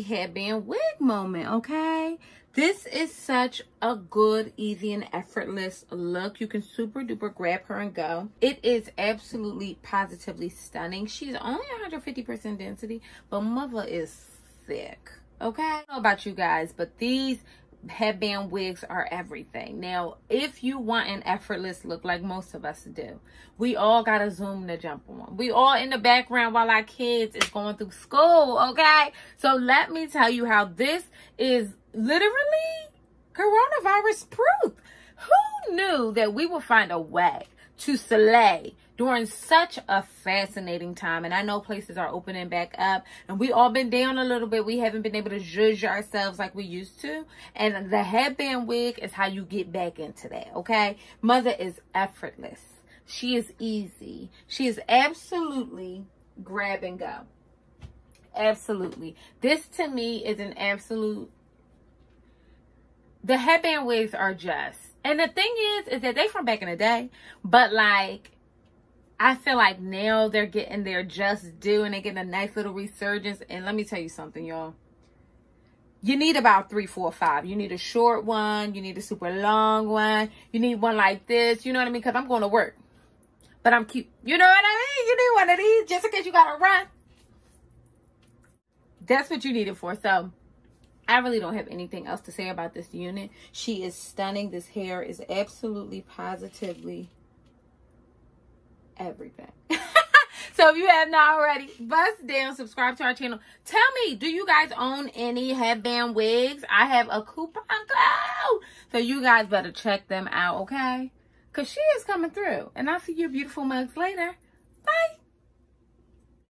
headband wig moment, okay? This is such a good, easy, and effortless look. You can super duper grab her and go. It is absolutely positively stunning. She's only 150% density, but mother is thick, okay? I don't know about you guys, but these headband wigs are everything. Now, if you want an effortless look like most of us do, we all got a Zoom to jump on. We all in the background while our kids is going through school, okay? So let me tell you how this is literally coronavirus proof. Who knew that we would find a way to slay during such a fascinating time? And I know places are opening back up and we all been down a little bit. We haven't been able to zhuzh ourselves like we used to. And the headband wig is how you get back into that, okay? Mother is effortless. She is easy. She is absolutely grab and go. Absolutely. This to me is an absolute... The headband wigs are just... And the thing is that they from back in the day. But like, I feel like now they're getting their just due and they're getting a nice little resurgence. And let me tell you something, y'all. You need about 3, 4, 5. You need a short one. You need a super long one. You need one like this. You know what I mean? Because I'm going to work. But I'm cute. You know what I mean? You need one of these just in case you got to run. That's what you need it for. So I really don't have anything else to say about this unit. She is stunning. This hair is absolutely positively everything. So if you have not already, bust down, subscribe to our channel. Tell me, do you guys own any headband wigs? I have a coupon code, so you guys better check them out, okay? Because she is coming through. And I'll see your beautiful mugs later. Bye.